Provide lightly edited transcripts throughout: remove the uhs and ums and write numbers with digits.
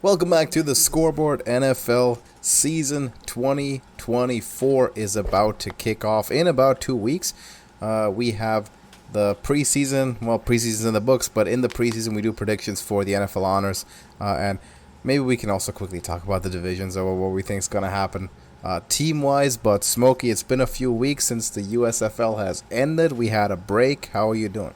Welcome back to the Scoreboard. NFL season 2024 is about to kick off in about 2 weeks. We have the preseason. Well, preseason's in the books, but in the preseason we do predictions for the NFL honors. And maybe we can also quickly talk about the divisions or what we think is going to happen team-wise. But Smokey, it's been a few weeks since the USFL has ended. We had a break. How are you doing?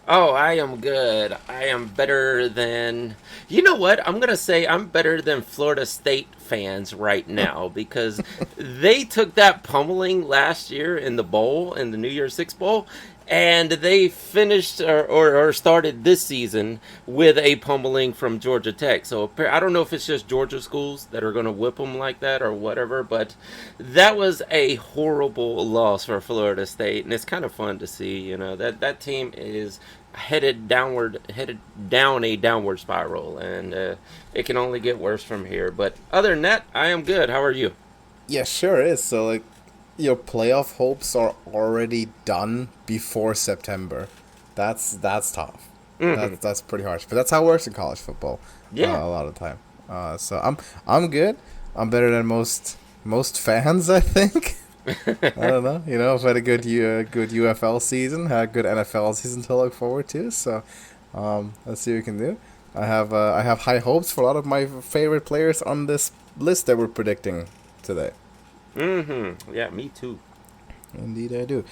Oh, I am good. I am better than... You know what? I'm going to say I'm better than Florida State fans right now because they took that pummeling last year in the bowl, in the New Year's Six Bowl, and they finished or started this season with a pummeling from Georgia Tech. So I don't know if it's just Georgia schools that are going to whip them like that or whatever, but that was a horrible loss for Florida State, and it's kind of fun to see. You know, that team is headed down a downward spiral, and it can only get worse from here. But other than that, I am good. How are you? Yeah, sure is. So, your playoff hopes are already done before September. That's tough. Mm-hmm. That's pretty harsh, but that's how it works in college football. Yeah. A lot of the time. So I'm good. I'm better than most fans, I think. I don't know. You know, I've had a good UFL season, had a good NFL season to look forward to. So let's see what we can do. I have high hopes for a lot of my favorite players on this list that we're predicting today. Mm-hmm. Yeah, me too. Indeed, I do.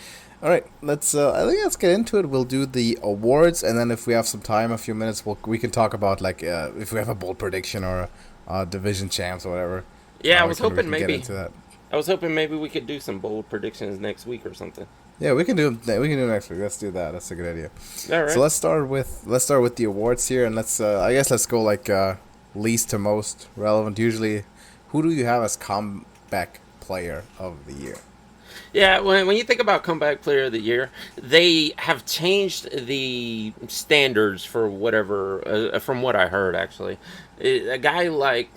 All right, let's let's get into it. We'll do the awards, and then if we have some time, a few minutes, we can talk about if we have a bold prediction or a division champs or whatever. Yeah, I was hoping get into that. I was hoping maybe we could do some bold predictions next week or something. Yeah, we can do next week. Let's do that. That's a good idea. All right. So let's start with the awards here, and let's go least to most relevant. Usually, who do you have as comeback player of the year? Yeah, when you think about comeback player of the year, they have changed the standards for whatever. From what I heard, actually, a guy like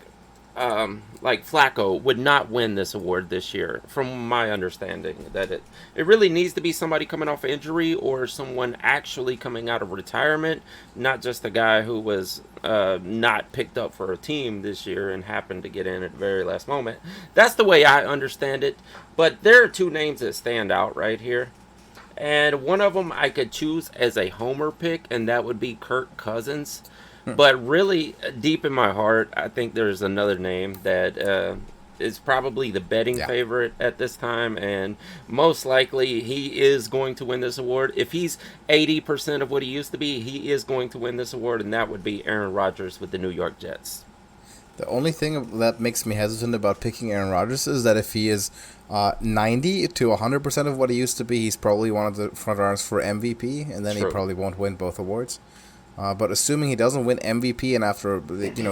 Flacco would not win this award this year, from my understanding. That it really needs to be somebody coming off injury or someone actually coming out of retirement, not just a guy who was not picked up for a team this year and happened to get in at the very last moment. That's the way I understand it. But there are two names that stand out right here. And one of them I could choose as a homer pick, and that would be Kirk Cousins. But really, deep in my heart, I think there's another name that is probably the betting favorite at this time, and most likely he is going to win this award. If he's 80% of what he used to be, he is going to win this award, and that would be Aaron Rodgers with the New York Jets. The only thing that makes me hesitant about picking Aaron Rodgers is that if he is 90 to 100% of what he used to be, he's probably one of the front runners for MVP, and then he probably won't win both awards. But assuming he doesn't win MVP, and after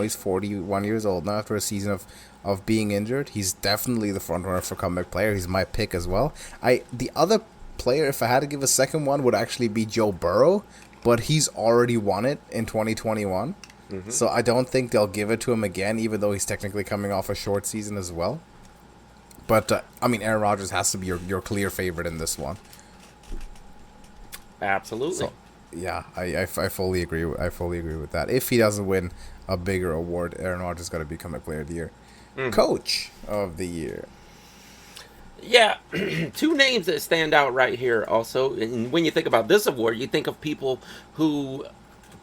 he's 41 years old now, after a season of being injured, he's definitely the front runner for comeback player. He's my pick as well. The other player, if I had to give a second one, would actually be Joe Burrow, but he's already won it in 2021. Mm-hmm. So I don't think they'll give it to him again, even though he's technically coming off a short season as well. But Aaron Rodgers has to be your clear favorite in this one. Absolutely. So, yeah, I fully agree. I fully agree with that. If he doesn't win a bigger award, Aaron Rodgers is going to become a player of the year. Coach of the year. Yeah, two names that stand out right here also. And when you think about this award, you think of people who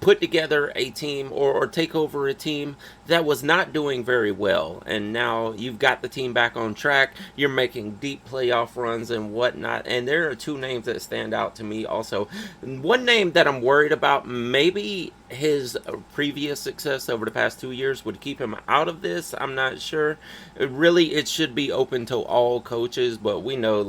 put together a team or take over a team that was not doing very well, and now you've got the team back on track. You're making deep playoff runs and whatnot, and there are two names that stand out to me also. One name that I'm worried about, maybe his previous success over the past 2 years would keep him out of this. I'm not sure. It should be open to all coaches, but we know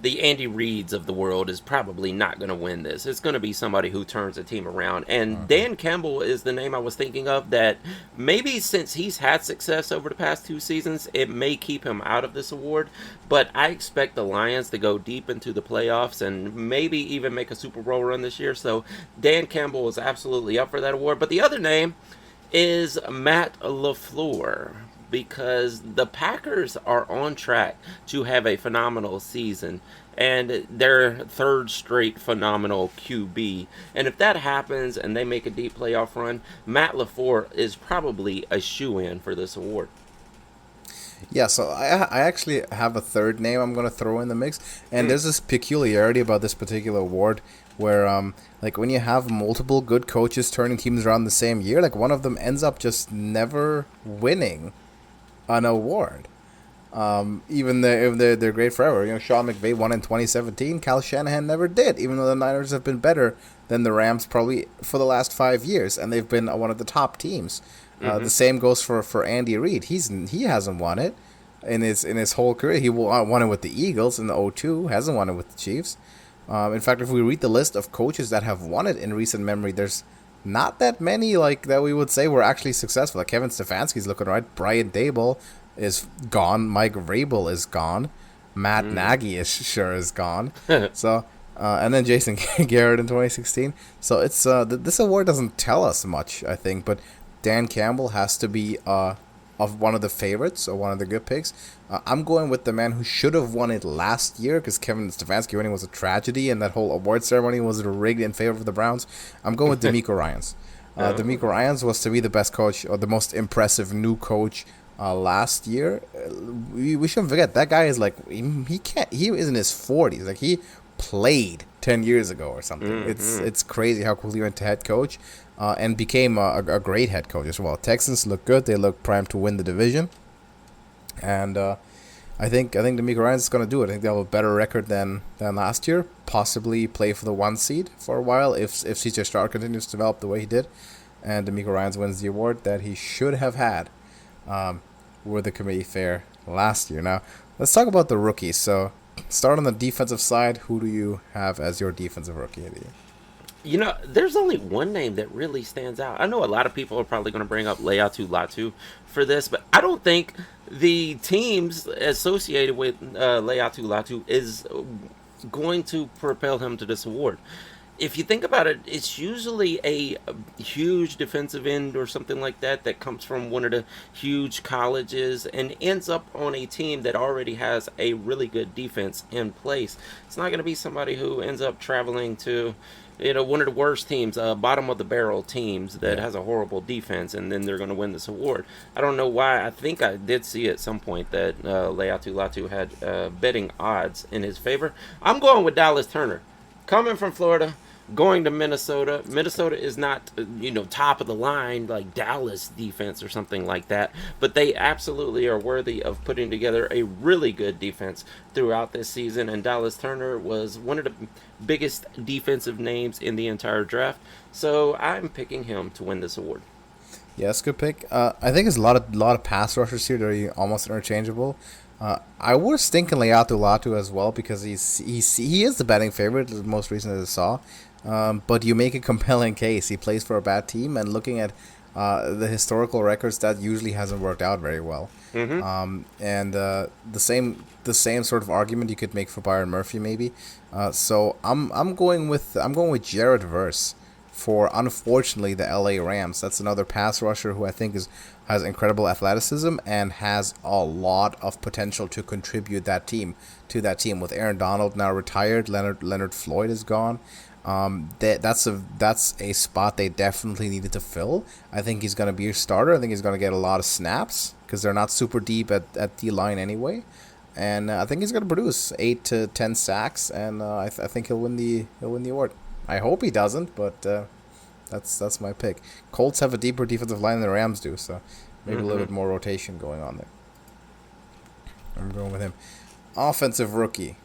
the Andy Reids of the world is probably not going to win this. It's going to be somebody who turns the team around. And Dan Campbell is the name I was thinking of, that maybe since he's had success over the past 2 seasons, it may keep him out of this award. But I expect the Lions to go deep into the playoffs and maybe even make a Super Bowl run this year. So Dan Campbell is absolutely up for that award. But the other name is Matt LaFleur, because the Packers are on track to have a phenomenal season and their third straight phenomenal QB. And if that happens and they make a deep playoff run, Matt LaFleur is probably a shoe-in for this award. Yeah, so I actually have a third name I'm going to throw in the mix. And there's this peculiarity about this particular award where, like, when you have multiple good coaches turning teams around the same year, like, one of them ends up just never winning an award. Even if they're great forever. You know, Sean McVay won in 2017. Kyle Shanahan never did, even though the Niners have been better than the Rams probably for the last 5 years, and they've been one of the top teams. The same goes for Andy Reid. He hasn't won it in his whole career. He won it with the Eagles in the 2002. Hasn't won it with the Chiefs. In fact, if we read the list of coaches that have won it in recent memory, there's not that many like that we would say were actually successful. Like Kevin Stefanski's looking right. Brian Daboll is gone. Mike Vrabel is gone. Matt Nagy is gone. So, and then Jason Garrett in 2016. So it's this award doesn't tell us much, I think, but Dan Campbell has to be of one of the favorites or one of the good picks. I'm going with the man who should have won it last year because Kevin Stefanski winning was a tragedy and that whole award ceremony was rigged in favor of the Browns. I'm going with DeMeco Ryans. DeMeco Ryans was to be the best coach or the most impressive new coach last year. We shouldn't forget that guy is like he is in his 40s. Like he played 10 years ago or something. It's crazy how quickly he went to head coach and became a great head coach as well. Texans look good. They look primed to win the division. And I think DeMeco Ryans is going to do it. I think they'll have a better record than last year. Possibly play for the 1 seed for a while if CJ Stroud continues to develop the way he did. And DeMeco Ryans wins the award that he should have had with the committee fair last year. Now, let's talk about the rookies. So, start on the defensive side. Who do you have as your defensive rookie of the year? You know, there's only one name that really stands out. I know a lot of people are probably going to bring up Laiatu Latu for this, but I don't think the teams associated with Laiatu Latu is going to propel him to this award. If you think about it, it's usually a huge defensive end or something like that comes from one of the huge colleges and ends up on a team that already has a really good defense in place. It's not going to be somebody who ends up traveling to, one of the worst teams, bottom of the barrel teams that has a horrible defense, and then they're going to win this award. I don't know why. I think I did see at some point that Laiatu Latu had betting odds in his favor. I'm going with Dallas Turner. Coming from Florida, going to Minnesota. Minnesota is not, top of the line like Dallas defense or something like that, but they absolutely are worthy of putting together a really good defense throughout this season, and Dallas Turner was one of the biggest defensive names in the entire draft, so I'm picking him to win this award. Yeah, that's a good pick. I think there's a lot of pass rushers here that are almost interchangeable. I was thinking Laiatu Latu as well because he is the betting favorite, the most recent that I saw. But you make a compelling case. He plays for a bad team, and looking at the historical records, that usually hasn't worked out very well. And the same sort of argument you could make for Byron Murphy, maybe. So I'm going with Jared Verse for, unfortunately, the LA Rams. That's another pass rusher who I think has incredible athleticism and has a lot of potential to contribute to that team. With Aaron Donald now retired, Leonard Floyd is gone. That's a spot they definitely needed to fill. I think he's going to be a starter. I think he's going to get a lot of snaps because they're not super deep at D-line anyway. And I think he's going to produce 8 to 10 sacks, and I think he'll win the award. I hope he doesn't, but that's my pick. Colts have a deeper defensive line than the Rams do, so maybe a little bit more rotation going on there. I'm going with him. Offensive rookie.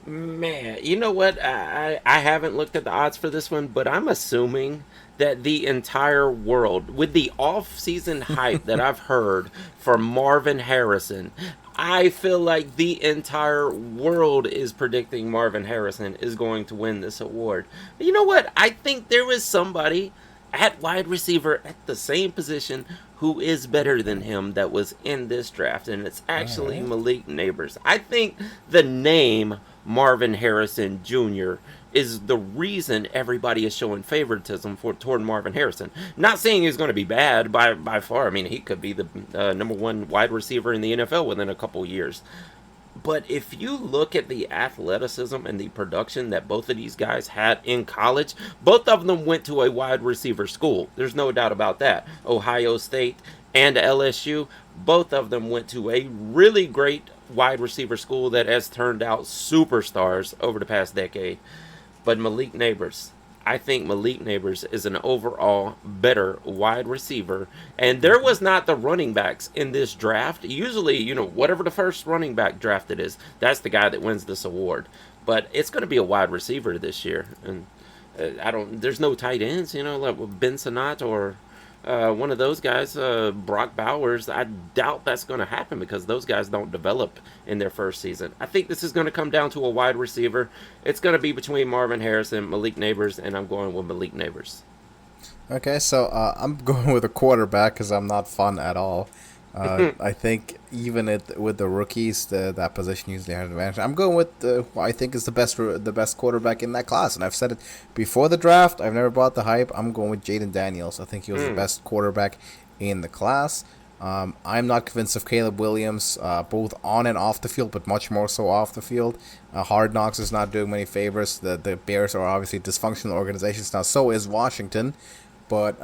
Man, you know what? I haven't looked at the odds for this one, but I'm assuming that the entire world, with the off-season hype that I've heard for Marvin Harrison, I feel like the entire world is predicting Marvin Harrison is going to win this award. But you know what? I think there is somebody at wide receiver at the same position who is better than him that was in this draft, and it's actually Malik Neighbors. I think the name Marvin Harrison Jr. is the reason everybody is showing favoritism toward Marvin Harrison. Not saying he's going to be bad by far. I mean, he could be the number one wide receiver in the NFL within a couple years. But if you look at the athleticism and the production that both of these guys had in college, both of them went to a wide receiver school. There's no doubt about that. Ohio State and LSU, both of them went to a really great wide receiver school that has turned out superstars over the past decade. But Malik Neighbors, I think Malik Neighbors is an overall better wide receiver. And there was not the running backs in this draft. Usually, whatever the first running back drafted is, that's the guy that wins this award. But it's going to be a wide receiver this year. And there's no tight ends, like Ben Sinnott or one of those guys, Brock Bowers. I doubt that's going to happen because those guys don't develop in their first season. I think this is going to come down to a wide receiver. It's going to be between Marvin Harrison, Malik Neighbors, and I'm going with Malik Neighbors. Okay, so I'm going with a quarterback because I'm not fun at all. I think even with the rookies, that position usually has an advantage. I'm going with who I think is the best quarterback in that class, and I've said it before the draft. I've never bought the hype. I'm going with Jaden Daniels. I think he was the best quarterback in the class. I'm not convinced of Caleb Williams, both on and off the field, but much more so off the field. Hard Knocks is not doing many favors. The Bears are obviously dysfunctional organizations now. So is Washington, but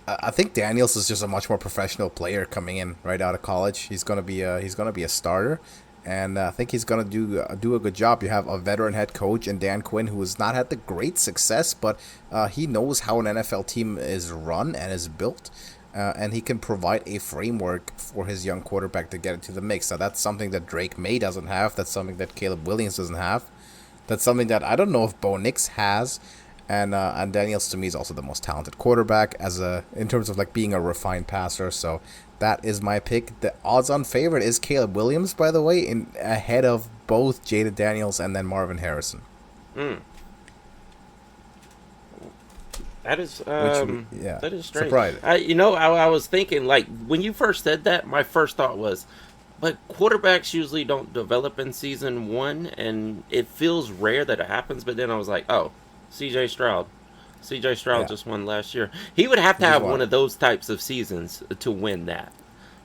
I think Daniels is just a much more professional player coming in right out of college. He's gonna be a starter, and I think he's gonna do a good job. You have a veteran head coach in Dan Quinn, who has not had the great success, but he knows how an NFL team is run and is built, and he can provide a framework for his young quarterback to get into the mix. Now that's something that Drake May doesn't have. That's something that Caleb Williams doesn't have. That's something that I don't know if Bo Nix has. And Daniels to me is also the most talented quarterback in terms of like being a refined passer. So that is my pick. The odds-on favorite is Caleb Williams, by the way, ahead of both Jaden Daniels and then Marvin Harrison. That is that is strange. Surprising. I was thinking, like, when you first said that, my first thought was, but quarterbacks usually don't develop in season one, and it feels rare that it happens. But then I was like, oh, C.J. Stroud just won last year. He would have to have one of those types of seasons to win that,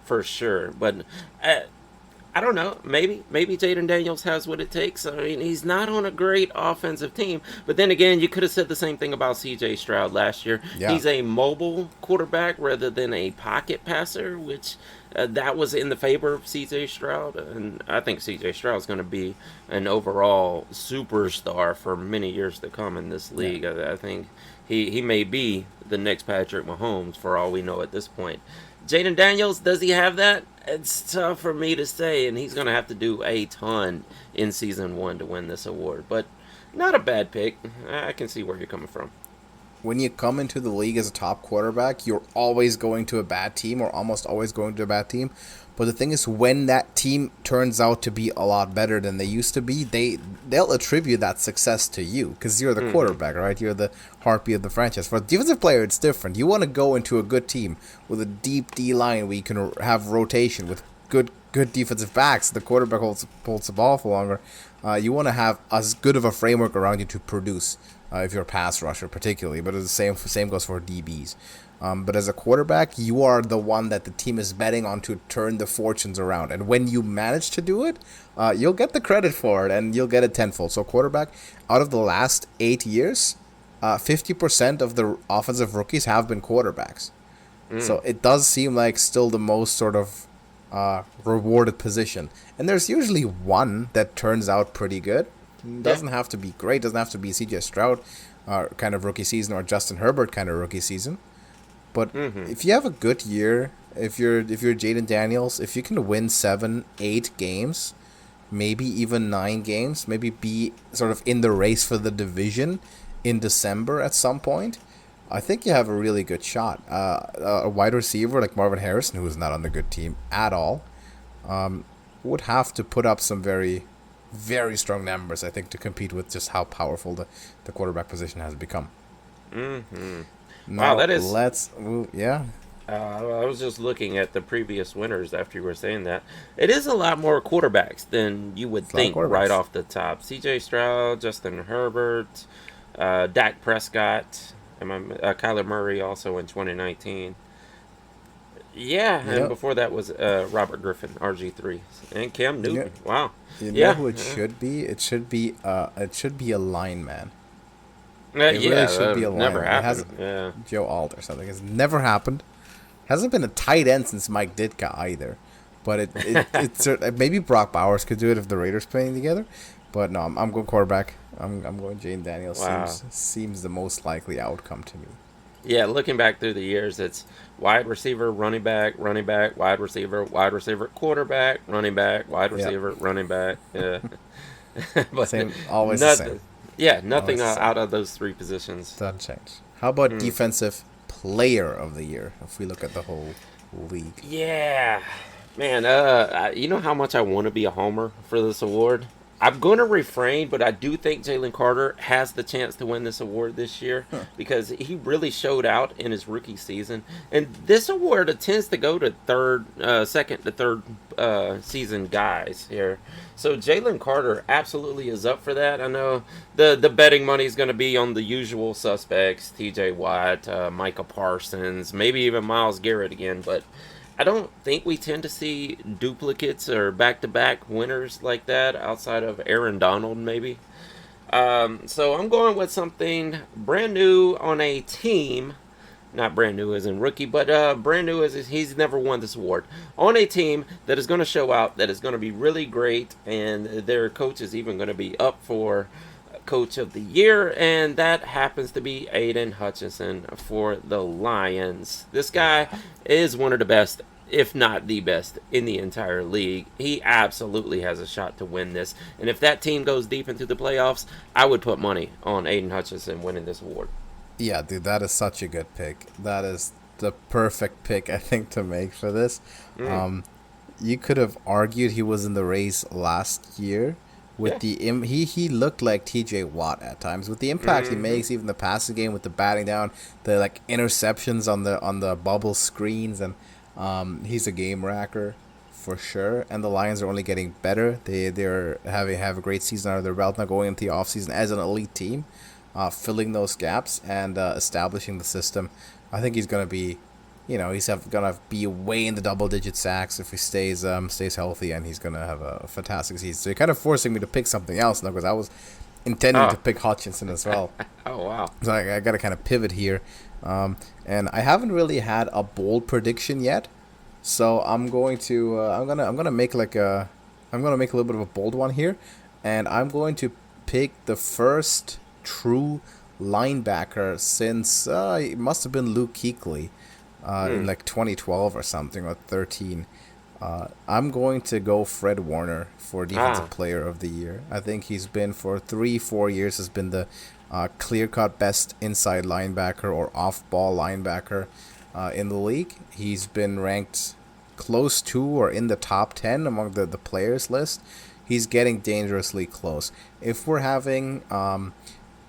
for sure. But I don't know. Maybe Jaden Daniels has what it takes. I mean, he's not on a great offensive team. But then again, you could have said the same thing about C.J. Stroud last year. Yeah. He's a mobile quarterback rather than a pocket passer, which that was in the favor of C.J. Stroud. And I think C.J. Stroud is going to be an overall superstar for many years to come in this league. Yeah. I think he may be the next Patrick Mahomes for all we know at this point. Jaden Daniels, does he have that? It's tough for me to say, and he's going to have to do a ton in season one to win this award. But not a bad pick. I can see where you're coming from. When you come into the league as a top quarterback, you're always going to a bad team or almost always going to a bad team. But the thing is, when that team turns out to be a lot better than they used to be, they'll attribute that success to you because you're the quarterback, right? You're the heartbeat of the franchise. For a defensive player, it's different. You want to go into a good team with a deep D-line where you can have rotation with good defensive backs. The quarterback holds the ball for longer. You want to have as good of a framework around you to produce if you're a pass rusher particularly. But the same goes for DBs. But as a quarterback, you are the one that the team is betting on to turn the fortunes around. And when you manage to do it, you'll get the credit for it, and you'll get it tenfold. So quarterback, out of the last 8 years, 50% of the offensive rookies have been quarterbacks. So it does seem like still the most sort of rewarded position. And there's usually one that turns out pretty good. Doesn't have to be great. Doesn't have to be C.J. Stroud kind of rookie season or Justin Herbert kind of rookie season. But if you have a good year, if you're Jaden Daniels, if you can win 7, 8 games, maybe even 9 games, maybe be sort of in the race for the division in December at some point, I think you have a really good shot. A wide receiver like Marvin Harrison, who is not on the good team at all, would have to put up some very, very strong numbers, I think, to compete with just how powerful the quarterback position has become. Now, wow, that is... let's move. Yeah. I was just looking at the previous winners after you were saying that. It is a lot more quarterbacks than you would think right off the top. C.J. Stroud, Justin Herbert, Dak Prescott, and Kyler Murray also in 2019. Yeah, and before that was Robert Griffin, RG3, and Cam Newton. Wow. You know who it should be? It should be a lineman. It really should be a lineman. Never happened. Joe Alt or something. It's never happened. Hasn't been a tight end since Mike Ditka either. But it's maybe Brock Bowers could do it if the Raiders playing together. But no, I'm going quarterback. I'm going Jane Daniels. Wow. Seems the most likely outcome to me. Yeah, looking back through the years, it's wide receiver, running back, wide receiver, quarterback, running back, wide receiver, running back. Yeah. But always the same. Yeah, nothing out of those three positions. Doesn't change. How about defensive player of the year, if we look at the whole league? Yeah. Man, you know how much I want to be a homer for this award? I'm going to refrain, but I do think Jalen Carter has the chance to win this award this year because he really showed out in his rookie season. And this award tends to go to second to third season guys here. So Jalen Carter absolutely is up for that. I know the betting money is going to be on the usual suspects, TJ Watt, Micah Parsons, maybe even Myles Garrett again, but I don't think we tend to see duplicates or back-to-back winners like that outside of Aaron Donald, maybe. So I'm going with something brand new on a team. Not brand new as in rookie, but brand new as he's never won this award. On a team that is going to show out, that is going to be really great, and their coach is even going to be up for Coach of the Year, and that happens to be Aiden Hutchinson for the Lions. This guy is one of the best, if not the best, in the entire league. He absolutely has a shot to win this, and if that team goes deep into the playoffs, I would put money on Aiden Hutchinson winning this award. Yeah, dude, that is such a good pick. That is the perfect pick, I think, to make for this. You could have argued he was in the race last year. With he looked like TJ Watt at times with the impact he makes, even the passing game with the batting down, the interceptions on the bubble screens, and he's a game racker for sure. And the Lions are only getting better. They're have a great season under their belt now, going into the offseason as an elite team, filling those gaps and establishing the system. I think he's gonna be. He's gonna be way in the double-digit sacks if he stays healthy, and he's gonna have a fantastic season. So you're kind of forcing me to pick something else now because I was intending to pick Hutchinson as well. Oh wow! So I got to kind of pivot here, and I haven't really had a bold prediction yet. So I'm going to I'm gonna make a little bit of a bold one here, and I'm going to pick the first true linebacker since it must have been Luke Kuechly. In 2012 or something, or 13. I'm going to go Fred Warner for Defensive Player of the Year. I think he's been for 3-4 years has been the clear-cut best inside linebacker or off-ball linebacker in the league. He's been ranked close to or in the top 10 among the players list. He's getting dangerously close. If we're having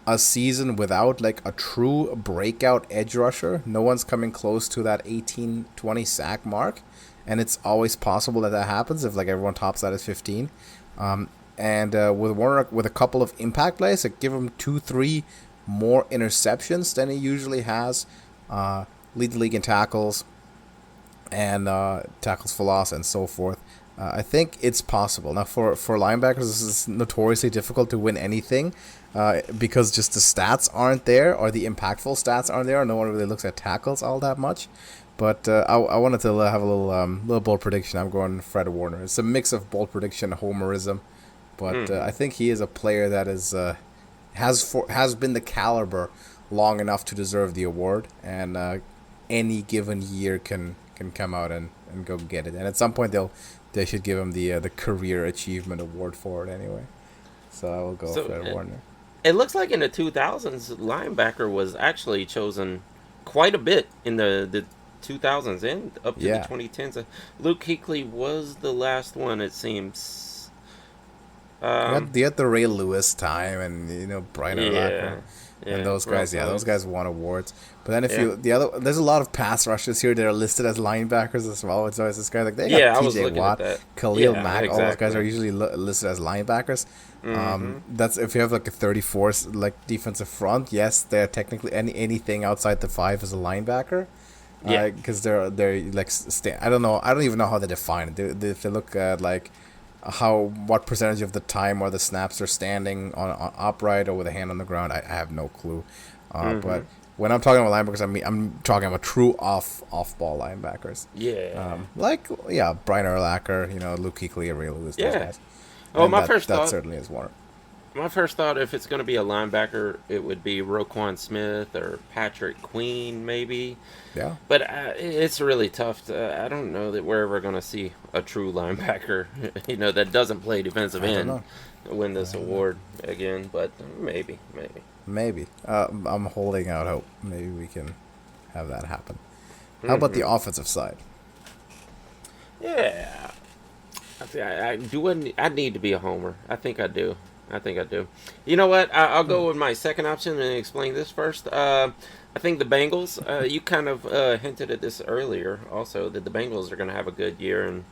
a season without a true breakout edge rusher, no one's coming close to that 18-20 sack mark, and it's always possible that happens if everyone tops that at 15. And with Warner with a couple of impact plays, give him 2-3 more interceptions than he usually has, lead the league in tackles and tackles for loss and so forth. I think it's possible. Now, for linebackers, this is notoriously difficult to win anything because just the stats aren't there, or the impactful stats aren't there, or no one really looks at tackles all that much. But I wanted to have a little bold prediction. I'm going Fred Warner. It's a mix of bold prediction and homerism, but I think he is a player that has been the caliber long enough to deserve the award, and any given year can come out and go get it. And at some point they should give him the career achievement award for it anyway. So I will go Fred Warner. It looks like in the 2000s, linebacker was actually chosen quite a bit in the 2000s and up to the 2010s. Luke Kuechly was the last one, it seems. You had the Ray Lewis time and Brian Urlacher. And those guys, those guys won awards. But then there's a lot of pass rushers here that are listed as linebackers as well. It's always this guy like they got T.J. Watt, Khalil Mack, all those guys are usually listed as linebackers. That's if you have like a 34 like defensive front. Yes, they're technically anything outside the 5 is a linebacker. Because they're like I don't know. I don't even know how they define it. If they look at like what percentage of the time or the snaps are standing on upright or with a hand on the ground, I have no clue. But when I'm talking about linebackers, I'm talking about true off ball linebackers. Brian Urlacher, Luke Kuechly, Ray Lewis, those guys. Oh, and that certainly is one. My first thought, if it's going to be a linebacker, it would be Roquan Smith or Patrick Queen, maybe. Yeah. But it's really tough. I don't know that we're ever going to see a true linebacker, that doesn't play defensive end win this award again. But maybe. Maybe. I'm holding out hope. Maybe we can have that happen. How about the offensive side? Yeah. I need to be a homer. I think I do. You know what? I'll go with my second option and explain this first. I think the Bengals, you kind of hinted at this earlier also, that the Bengals are going to have a good year and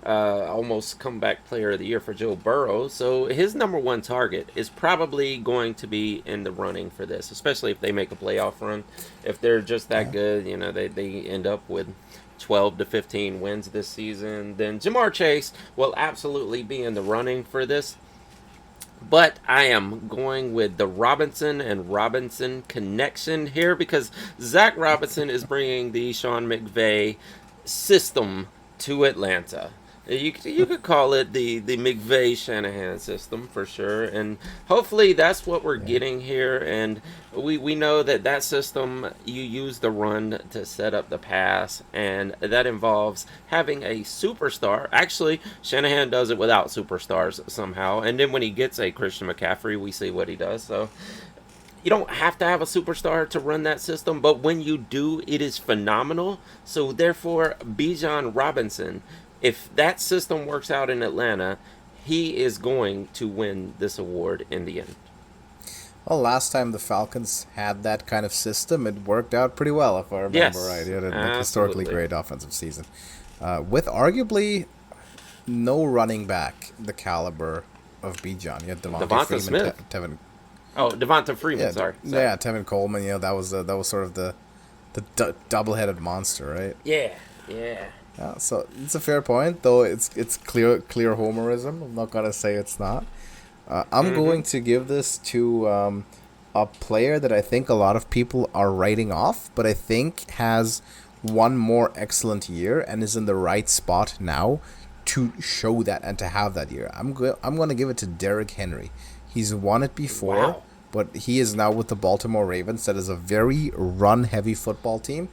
almost comeback player of the year for Joe Burrow. So his number one target is probably going to be in the running for this, especially if they make a playoff run. If they're just that good, they end up with 12 to 15 wins this season, then Jamar Chase will absolutely be in the running for this. But I am going with the Robinson and Robinson connection here because Zach Robinson is bringing the Sean McVay system to Atlanta. You could call it the McVay-Shanahan system for sure, and hopefully that's what we're getting here. And we know that system, you use the run to set up the pass, and that involves having a superstar. Actually, Shanahan does it without superstars somehow, and then when he gets a Christian McCaffrey, we see what he does. So you don't have to have a superstar to run that system, but when you do, it is phenomenal. So therefore, Bijan Robinson, if that system works out in Atlanta, he is going to win this award in the end. Well, last time the Falcons had that kind of system, it worked out pretty well, if I remember right. He had a historically great offensive season. With arguably no running back the caliber of Bijan. You had Devonta Freeman, Smith. Devonta Freeman, sorry. Yeah, Tevin Coleman, that was sort of the double-headed monster, right? Yeah. Yeah, so it's a fair point, though it's clear homerism. I'm not gonna say it's not. I'm going to give this to a player that I think a lot of people are writing off, but I think has one more excellent year and is in the right spot now to show that and to have that year. I'm going to give it to Derrick Henry. He's won it before, but he is now with the Baltimore Ravens. That is a very run-heavy football team.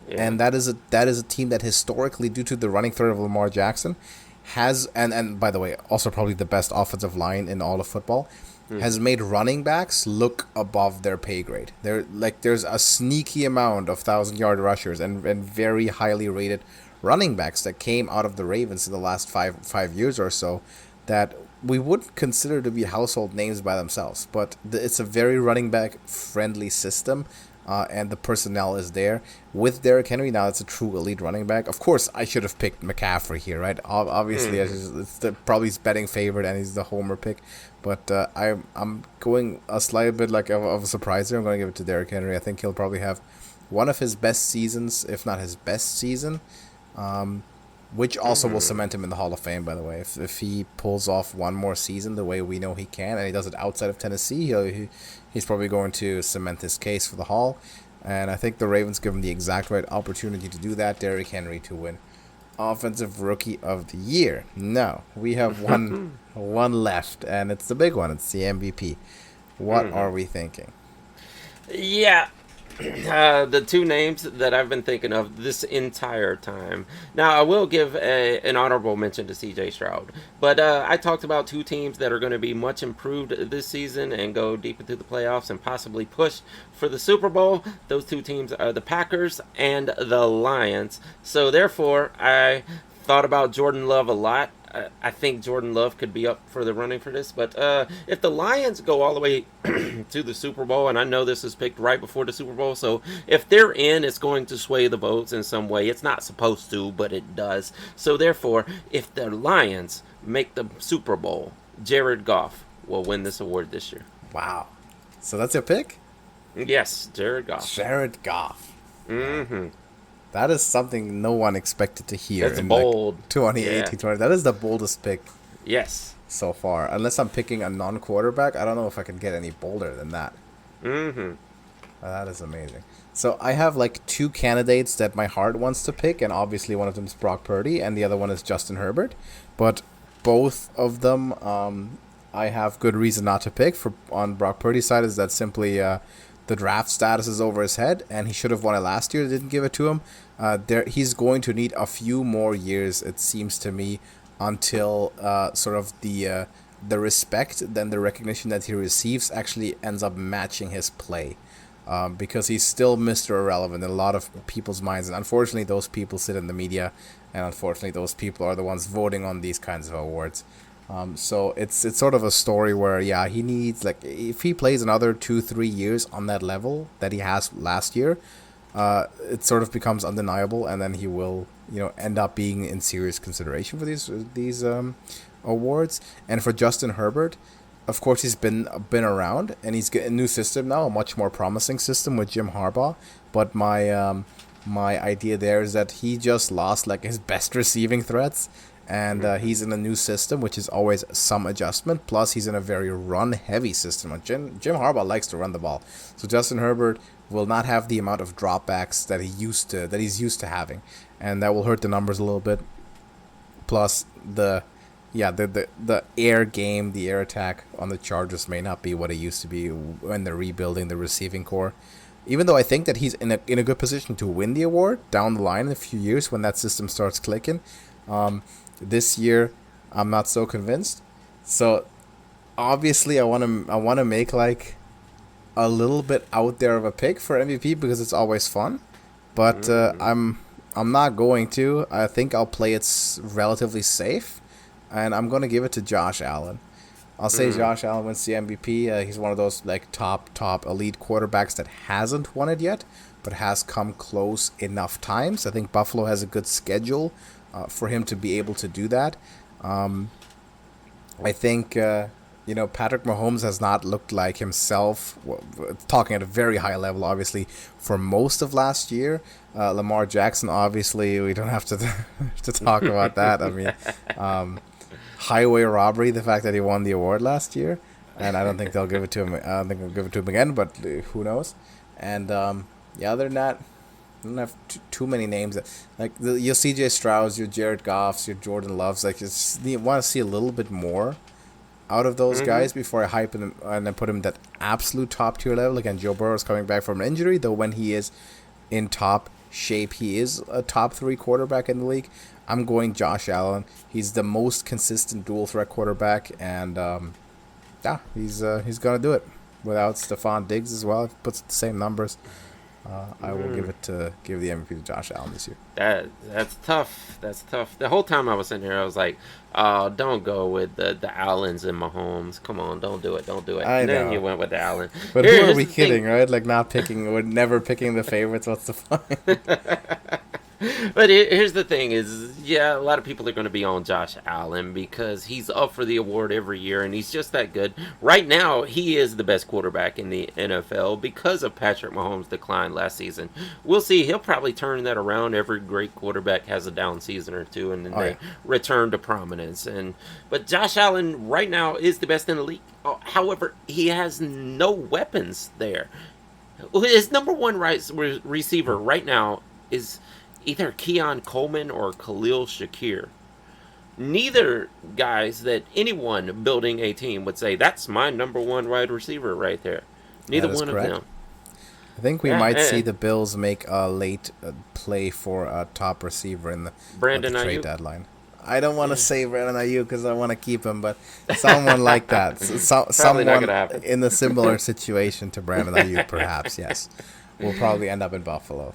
Yeah. And that is a team that historically, due to the running threat of Lamar Jackson, has and by the way, also probably the best offensive line in all of football, has made running backs look above their pay grade. There's a sneaky amount of 1,000-yard rushers and very highly rated running backs that came out of the Ravens in the last five years or so that we would consider to be household names by themselves. But it's a very running back friendly system. And the personnel is there. With Derrick Henry, now it's a true elite running back. Of course, I should have picked McCaffrey here, right? Obviously, it's probably his betting favorite, and he's the homer pick. But I'm going a slight bit of a surprise here. I'm going to give it to Derrick Henry. I think he'll probably have one of his best seasons, if not his best season, which also will cement him in the Hall of Fame, by the way. If he pulls off one more season the way we know he can, and he does it outside of Tennessee, he's probably going to cement his case for the Hall. And I think the Ravens give him the exact right opportunity to do that. Derrick Henry to win Offensive Rookie of the Year. Now, we have one left, and it's the big one. It's the MVP. What are we thinking? Yeah. The two names that I've been thinking of this entire time. Now, I will give an honorable mention to C.J. Stroud. But I talked about two teams that are going to be much improved this season and go deep into the playoffs and possibly push for the Super Bowl. Those two teams are the Packers and the Lions. So, therefore, I thought about Jordan Love a lot I think Jordan Love could be up for the running for this. But if the Lions go all the way to the Super Bowl, and I know this is picked right before the Super Bowl, so if they're in, it's going to sway the votes in some way. It's not supposed to, but it does. So therefore, if the Lions make the Super Bowl, Jared Goff will win this award this year. Wow. So that's your pick? Yes, Jared Goff. Jared Goff. Mm-hmm. That is something no one expected to hear. That's bold. Like 2018, 20. That is the boldest pick. Yes. So far. Unless I'm picking a non-quarterback, I don't know if I can get any bolder than that. Mm-hmm. That is amazing. So I have like two candidates that my heart wants to pick, and obviously one of them is Brock Purdy, and the other one is Justin Herbert. But both of them, I have good reason not to pick. For on Brock Purdy's side, is that simply the draft status is over his head, and he should have won it last year. They didn't give it to him. He's going to need a few more years, it seems to me, until sort of the respect, then the recognition that he receives actually ends up matching his play. Because he's still Mr. Irrelevant in a lot of people's minds. And unfortunately, those people sit in the media, and unfortunately, those people are the ones voting on these kinds of awards. So it's sort of a story where, yeah, he needs, like, if he plays another 2-3 years on that level that he has last year, it sort of becomes undeniable, and then he will, end up being in serious consideration for these awards. And for Justin Herbert, of course, he's been around, and he's getting a new system now, a much more promising system with Jim Harbaugh. But my idea there is that he just lost like his best receiving threats. And he's in a new system, which is always some adjustment. Plus, he's in a very run-heavy system. Jim Harbaugh likes to run the ball, so Justin Herbert will not have the amount of dropbacks that he's used to having, and that will hurt the numbers a little bit. Plus, the air game, the air attack on the Chargers may not be what it used to be when they're rebuilding the receiving core. Even though I think that he's in a good position to win the award down the line in a few years when that system starts clicking. This year, I'm not so convinced. So, obviously, I want to make like a little bit out there of a pick for MVP because it's always fun. But I'm not going to. I think I'll play it relatively safe, and I'm going to give it to Josh Allen. I'll say Josh Allen wins the MVP. He's one of those like top elite quarterbacks that hasn't won it yet, but has come close enough times. I think Buffalo has a good schedule for him to be able to do that. I think Patrick Mahomes has not looked like himself, talking at a very high level, obviously, for most of last year. Lamar Jackson, obviously, we don't have to talk about that. I mean, highway robbery, the fact that he won the award last year, and I don't think they'll give it to him. I don't think they'll give it to him again, but who knows? And other than that, I don't have too many names. Like your C.J. Stroud's, your Jared Goff's, your Jordan Love's. Like you want to see a little bit more out of those guys before I hype him and then put him at absolute top tier level. Again, Joe Burrow's coming back from an injury, though when he is in top shape, he is a top 3 quarterback in the league. I'm going Josh Allen. He's the most consistent dual threat quarterback, and he's gonna do it without Stephon Diggs as well. If he puts the same numbers. I will give the MVP to Josh Allen this year. That's tough. That's tough. The whole time I was sitting here, I was like, "Oh, don't go with the Allens and Mahomes. Come on, don't do it. I know. Then you went with the Allen. But who are we kidding, right? Like never picking the favorites. What's the fun? But here's the thing is, a lot of people are going to be on Josh Allen because he's up for the award every year, and he's just that good. Right now, he is the best quarterback in the NFL because of Patrick Mahomes' decline last season. We'll see. He'll probably turn that around. Every great quarterback has a down season or two, and then they return to prominence. But Josh Allen right now is the best in the league. However, he has no weapons there. His number one receiver right now is either Keon Coleman or Khalil Shakir. Neither guys that anyone building a team would say, that's my number one wide receiver right there. Neither one of them. I think we might see the Bills make a late play for a top receiver in the trade deadline. I don't want to say Brandon Ayuk because I want to keep him, but someone like that. Someone in a similar situation to Brandon Ayuk, perhaps, yes, will probably end up in Buffalo.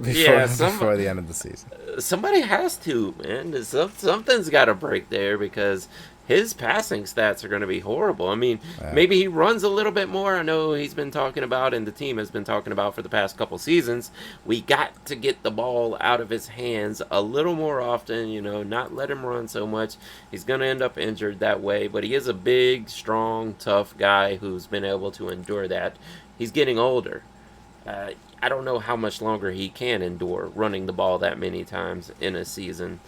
Yeah, before the end of the season. somebody has to, man. Something's got to break there because his passing stats are going to be horrible. I mean, maybe he runs a little bit more. I know he's been talking about, and the team has been talking about for the past couple seasons. We got to get the ball out of his hands a little more often, not let him run so much. He's going to end up injured that way, but he is a big, strong, tough guy who's been able to endure that. He's getting older. I don't know how much longer he can endure running the ball that many times in a season.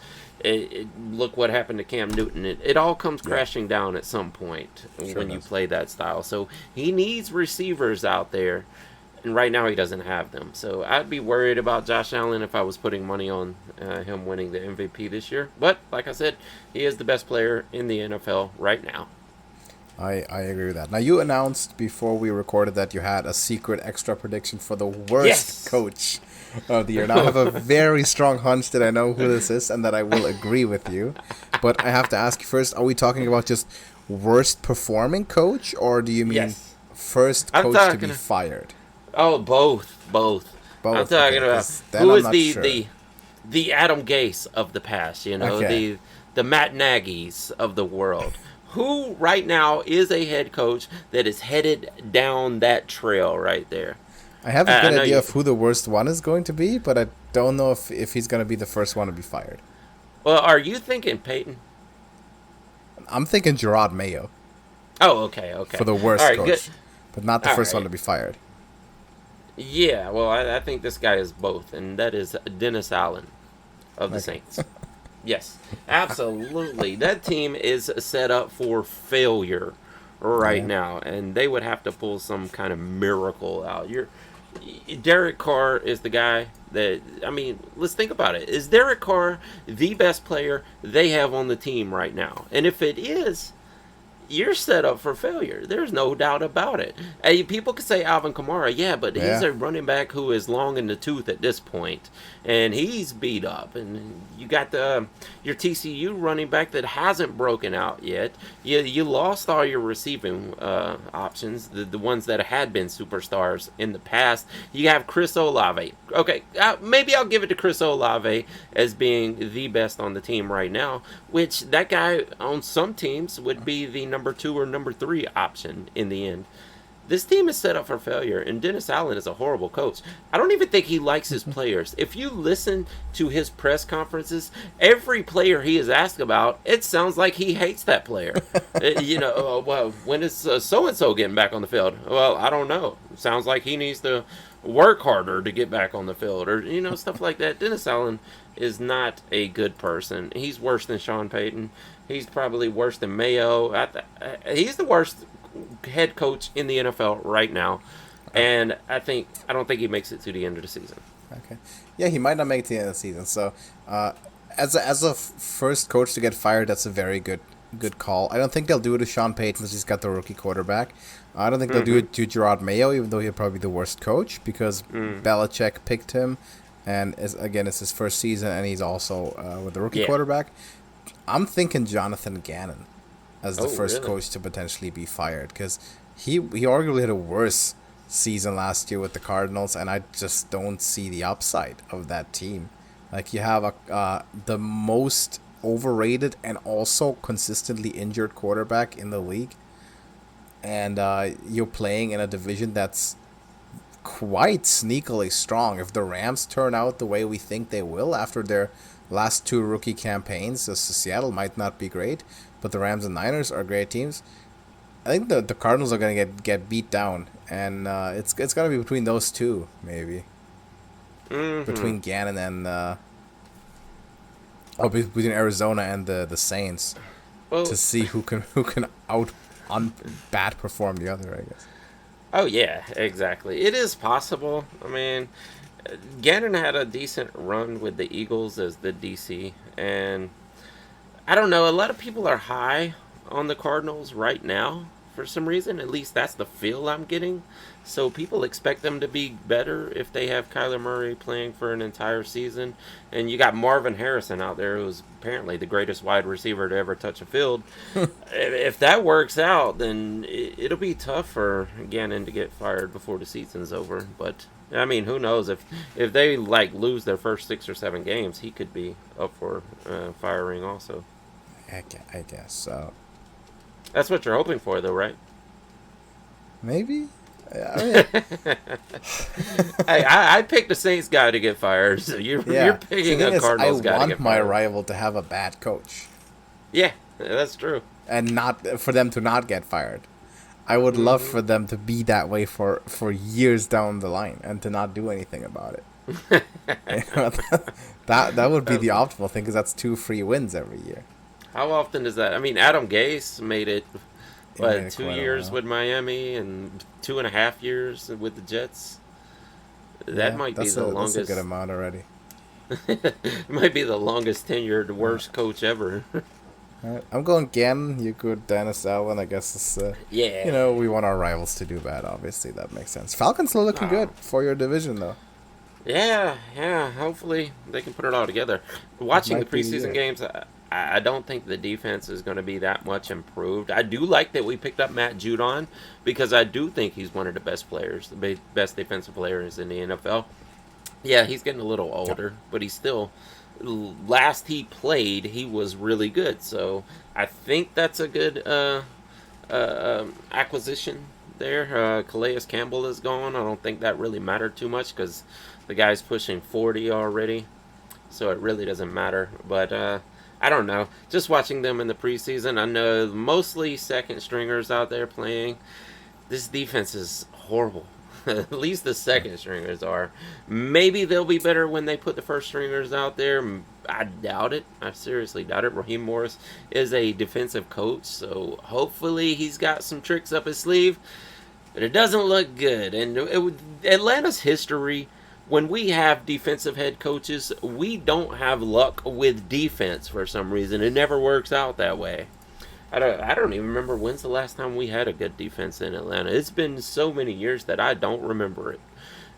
Look what happened to Cam Newton. It all comes crashing down at some point when you play that style. So he needs receivers out there, and right now he doesn't have them. So I'd be worried about Josh Allen if I was putting money on him winning the MVP this year. But like I said, he is the best player in the NFL right now. I agree with that. Now, you announced before we recorded that you had a secret extra prediction for the worst coach of the year. Now, I have a very strong hunch that I know who this is and that I will agree with you. But I have to ask you first, are we talking about just worst performing coach, or do you mean first coach to be fired? Oh, both. I'm talking about who is the Adam Gase of the past, the Matt Nagy's of the world. Who right now is a head coach that is headed down that trail right there? I have a good idea of who the worst one is going to be, but I don't know if he's going to be the first one to be fired. Well, are you thinking Peyton? I'm thinking Gerard Mayo. Oh, okay. For the worst coach, good. But not the first one to be fired. Yeah, well, I think this guy is both, and that is Dennis Allen of the Saints. Yes, absolutely. That team is set up for failure right now, and they would have to pull some kind of miracle out. Derek Carr is the guy that, let's think about it. Is Derek Carr the best player they have on the team right now? And if it is, you're set up for failure. There's no doubt about it. Hey, people could say Alvin Kamara, but he's a running back who is long in the tooth at this point, and he's beat up. And you got your TCU running back that hasn't broken out yet. You lost all your receiving options, the ones that had been superstars in the past. You have Chris Olave. Okay, maybe I'll give it to Chris Olave as being the best on the team right now, which that guy on some teams would be the number 2 or number 3 option in the end. This team is set up for failure, and Dennis Allen is a horrible coach. I don't even think he likes his players. If you listen to his press conferences, every player he is asked about, it sounds like he hates that player. Well, when is so-and-so getting back on the field? Well, I don't know. It sounds like he needs to work harder to get back on the field, or, stuff like that. Dennis Allen is not a good person. He's worse than Sean Payton. He's probably worse than Mayo. He's the worst head coach in the NFL right now, and I don't think he makes it to the end of the season. Okay, yeah, he might not make it to the end of the season. So, as a first coach to get fired, that's a very good call. I don't think they'll do it to Sean Payton because he's got the rookie quarterback. I don't think they'll do it to Gerard Mayo, even though he'll probably be the worst coach because Belichick picked him, and it's his first season, and he's also with the rookie quarterback. I'm thinking Jonathan Gannon as the first coach to potentially be fired because he arguably had a worse season last year with the Cardinals, and I just don't see the upside of that team. Like, you have the most overrated and also consistently injured quarterback in the league, and you're playing in a division that's quite sneakily strong. If the Rams turn out the way we think they will after their last 2 rookie campaigns, so Seattle might not be great, but the Rams and Niners are great teams. I think the Cardinals are going to get beat down, and it's going to be between those two, maybe. Between Gannon and between Arizona and the Saints, to see who can bat perform the other, I guess. Oh yeah, exactly. It is possible. Gannon had a decent run with the Eagles as the DC, and I don't know, a lot of people are high on the Cardinals right now for some reason. At least that's the feel I'm getting. So people expect them to be better if they have Kyler Murray playing for an entire season. And you got Marvin Harrison out there, who's apparently the greatest wide receiver to ever touch a field. If that works out, then it'll be tough for Gannon to get fired before the season's over. But I mean, who knows? If they like lose their first 6 or 7 games, he could be up for firing also. I guess so. That's what you're hoping for, though, right? Maybe. I mean, I picked the Saints guy to get fired, so you're picking a Cardinals guy to get fired. I want my rival to have a bad coach. Yeah, that's true. And not for them to not get fired. I would love for them to be that way for years down the line and to not do anything about it. that would be the optimal thing, because that's 2 free wins every year. How often is that? I mean, Adam Gase made it, 2 years with Miami and 2.5 years with the Jets. That might be the longest. That's a good amount already. It might be the longest tenured worst coach ever. Right. I'm going Gannon. You go Dennis Allen. I guess it's we want our rivals to do bad. Obviously, that makes sense. Falcons are looking good for your division, though. Yeah. Hopefully, they can put it all together. Watching the preseason games, I don't think the defense is going to be that much improved. I do like that we picked up Matt Judon, because I do think he's one of the best players, the best defensive players in the NFL. Yeah, he's getting a little older, but he's still. Last he played, he was really good. So I think that's a good acquisition there. Calais Campbell is gone. I don't think that really mattered too much, because the guy's pushing 40 already. So it really doesn't matter. But I don't know. Just watching them in the preseason, I know mostly second stringers out there playing. This defense is horrible. At least the second stringers are. Maybe they'll be better when they put the first stringers out there. I doubt it. I seriously doubt it. Raheem Morris is a defensive coach, so hopefully he's got some tricks up his sleeve. But it doesn't look good. And Atlanta's history, when we have defensive head coaches, we don't have luck with defense for some reason. It never works out that way. I don't even remember when's the last time we had a good defense in Atlanta. It's been so many years that I don't remember it.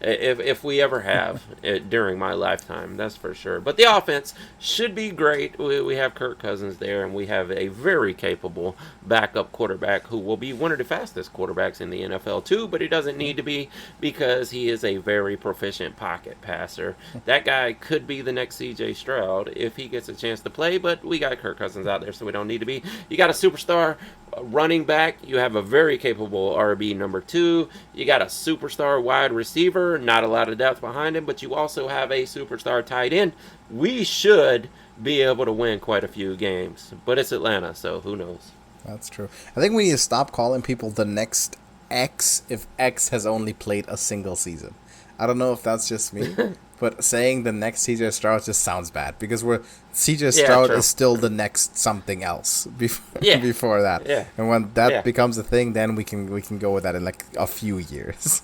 If we ever have during my lifetime, that's for sure. But the offense should be great. We have Kirk Cousins there, and we have a very capable backup quarterback who will be one of the fastest quarterbacks in the NFL too, but he doesn't need to be, because he is a very proficient pocket passer. That guy could be the next C.J. Stroud if he gets a chance to play, but we got Kirk Cousins out there, so we don't need to be. You got a superstar running back. You have a very capable RB number 2. You got a superstar wide receiver. Not a lot of depth behind him, but you also have a superstar tight end. We should be able to win quite a few games, but it's Atlanta, so who knows? That's true. I think we need to stop calling people the next X if X has only played a single season. I don't know if that's just me, but saying the next CJ Stroud just sounds bad, because CJ Stroud is still the next something else before that. Yeah. And when that becomes a thing, then we can go with that in like a few years.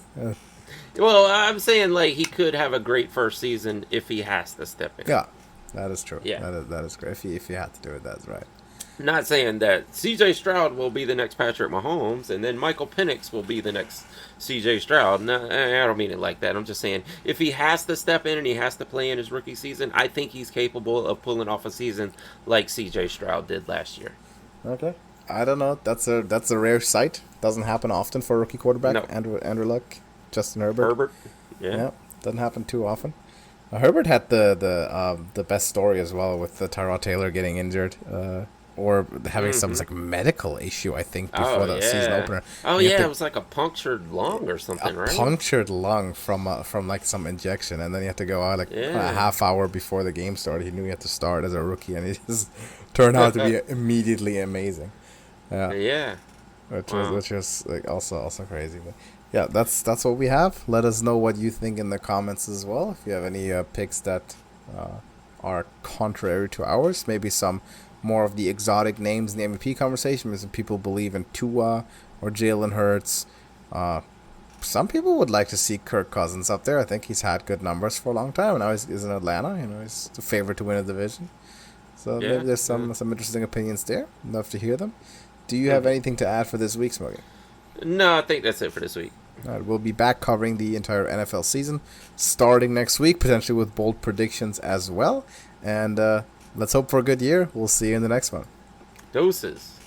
Well, I'm saying like he could have a great first season if he has to step in. Yeah, that is true. Yeah. That is great. If you had to do it, that's right. Not saying that CJ Stroud will be the next Patrick Mahomes and then Michael Penix will be the next CJ Stroud. No, I don't mean it like that. I'm just saying if he has to step in and he has to play in his rookie season, I think he's capable of pulling off a season like CJ Stroud did last year. Okay. I don't know. That's a rare sight. Doesn't happen often for a rookie quarterback. No. Andrew Luck, Justin Herbert. Yeah. Doesn't happen too often. Herbert had the best story as well, with the Tyrod Taylor getting injured. Or having some like medical issue, I think, before the season opener. Oh yeah, it was like a punctured lung or something, right? Punctured lung from like some injection, and then he had to go out a half hour before the game started. He knew he had to start as a rookie, and it just turned out to be immediately amazing. Yeah. Which was like also crazy. But yeah, that's what we have. Let us know what you think in the comments as well. If you have any picks that are contrary to ours, maybe some more of the exotic names in the MVP conversation, because people believe in Tua or Jalen Hurts. Some people would like to see Kirk Cousins up there. I think he's had good numbers for a long time, and now he's in Atlanta. He's the favorite to win a division. So maybe there's some interesting opinions there. Love to hear them. Do you have anything to add for this week, Smokey? No, I think that's it for this week. All right, we'll be back covering the entire NFL season starting next week, potentially with bold predictions as well. And let's hope for a good year. We'll see you in the next one. Doses.